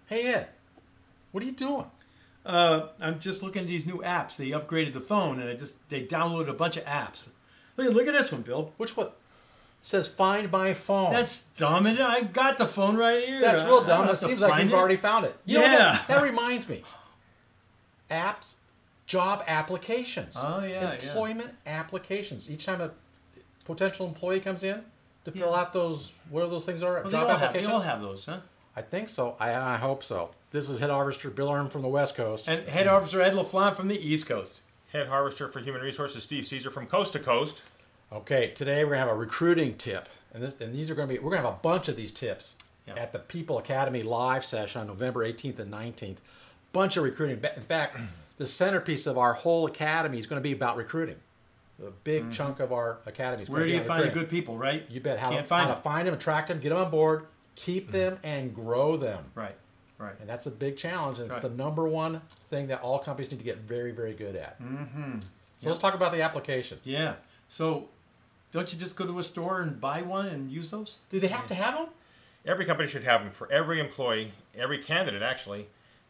Hey Ed, what are you doing? I'm just looking at these new apps. They upgraded the phone, and they downloaded a bunch of apps. Look at this one, Bill. Which one? It says Find My Phone. That's dumb. And I got the phone right here. That's real I dumb. don't It have to seems like find you've it. already found it. You know Yeah. what? That reminds me. Apps, job applications. Oh, yeah, Employment applications. Each time a potential employee comes in to fill out those, whatever those things are, Well, job they applications. all have those, huh? I think so. I hope so. This is Head Harvester Bill Arm from the West Coast. And Head Officer Ed LaFlamme from the East Coast. Head Harvester for Human Resources, Steve Caesar from Coast to Coast. Okay, today we're gonna have a recruiting tip, and these are gonna be. We're gonna have a bunch of these tips Yeah. at the People Academy live session on November 18th and 19th. Bunch of recruiting. In fact, the centerpiece of our whole academy is going to be about recruiting. A big chunk of our academy is going Where to do be you on find the recruiting. good people, right? You bet. How Can't to find them. find them, attract them, get them on board, keep them, and grow them. Right. And that's a big challenge, and it's Right. the number one thing that all companies need to get very, very good at. Mm-hmm. So let's talk about the application. Yeah. So, don't you just go to a store and buy one and use those? Do they have to have them? Every company should have them for every employee, every candidate actually.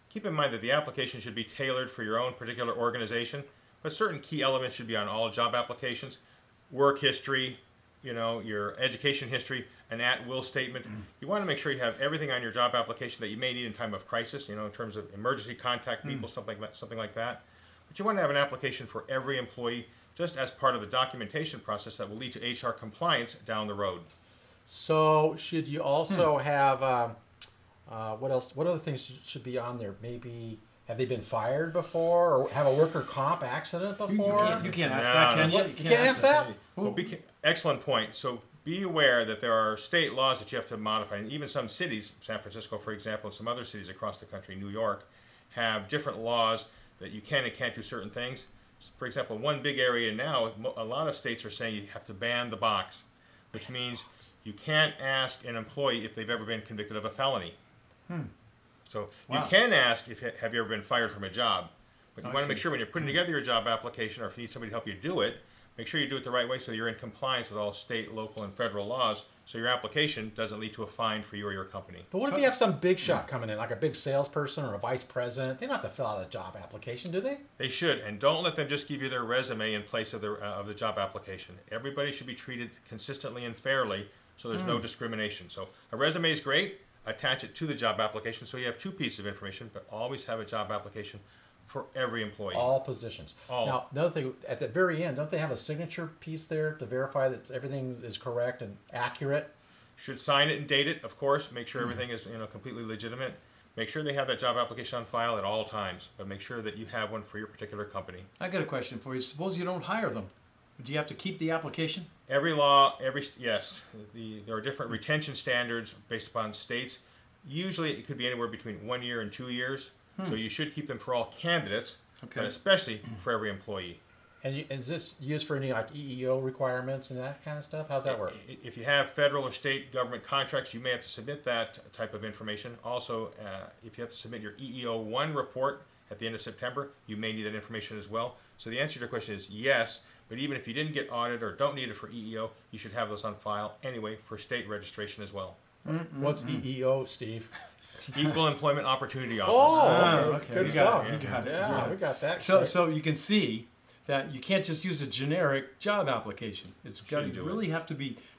Keep in mind that the application should be tailored for your own particular organization, but certain key elements should be on all job applications. Work history, your education history, an at-will statement. You want to make sure you have everything on your job application that you may need in time of crisis, in terms of emergency contact people, something like that. But you want to have an application for every employee just as part of the documentation process that will lead to HR compliance down the road. So should you also have what else? What other things should be on there? Maybe have they been fired before, or have a worker comp accident before? You can't ask No, that, can no. you? You can't ask that? Well, excellent point. So be aware that there are state laws that you have to modify, and even some cities, San Francisco, for example, and some other cities across the country, New York, have different laws that you can and can't do certain things. For example, one big area now, a lot of states are saying you have to ban the box, which means you can't ask an employee if they've ever been convicted of a felony. So Wow. you can ask if have you ever been fired from a job, but you I want to make see. sure when you're putting together your job application, or if you need somebody to help you do it, make sure you do it the right way so you're in compliance with all state, local, and federal laws, so your application doesn't lead to a fine for you or your company. But what if you have some big shot coming in, like a big salesperson or a vice president? They don't have to fill out a job application, do they? They should, and don't let them just give you their resume in place of the job application. Everybody should be treated consistently and fairly, so there's no discrimination. So a resume is great. Attach it to the job application so you have two pieces of information, but always have a job application for every employee. All positions. All. Now, another thing, at the very end, don't they have a signature piece there to verify that everything is correct and accurate? Should sign it and date it, of course. Make sure everything is completely legitimate. Make sure they have that job application on file at all times, but make sure that you have one for your particular company. I got a question for you. Suppose you don't hire them. Do you have to keep the application? Every law, yes, there are different retention standards based upon states. Usually it could be anywhere between 1 year and 2 years, so you should keep them for all candidates, Okay. but especially for every employee. And is this used for any like EEO requirements and that kind of stuff? How's that work? If you have federal or state government contracts, you may have to submit that type of information. Also, if you have to submit your EEO-1 report at the end of September, you may need that information as well. So the answer to your question is yes, but even if you didn't get audited or don't need it for EEO, you should have those on file anyway for state registration as well. What's EEO, Steve? Equal Employment Opportunity Office. Oh, okay. good You stuff. got it. You got it. Yeah, Yeah. we got that. So, correct. so you can see that you can't just use a generic job application. It's got Shouldn't to do it.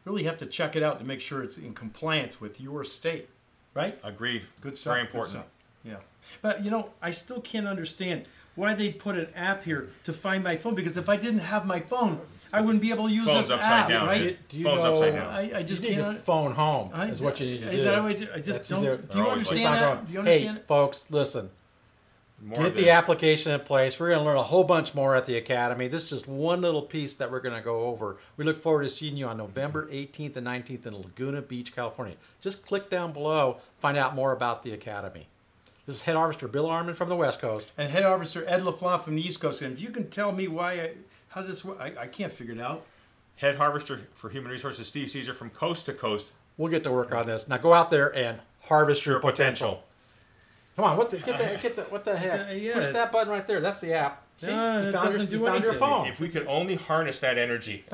really have to check it out to make sure it's in compliance with your state, right? Agreed. Good stuff. Very good important. stuff. Yeah, but I still can't understand why they put an app here to find my phone. Because if I didn't have my phone, I wouldn't be able to use Phone's this upside app, down. right? Do you Phone's know- upside down. I just you need can't. to phone home I- is what you need to do. Is that what I do? I just That's don't. what you Do you They're always understand Keep on that? going. Do you understand Hey, it? folks, listen. More Get of the this. application in place. We're going to learn a whole bunch more at the Academy. This is just one little piece that we're going to go over. We look forward to seeing you on November 18th and 19th in Laguna Beach, California. Just click down below, find out more about the Academy. This is Head Harvester Bill Arman from the West Coast. And Head Officer Ed LaFlamme from the East Coast. And if you can tell me why, how this work, I can't figure it out. Head Harvester for Human Resources, Steve Caesar from Coast to Coast. We'll get to work on this. Now go out there and harvest your potential. Come on, what the heck? yeah, Push it's- that button right there. That's the app. See, No, you it found doesn't your do phone. anything. If we could only harness that energy.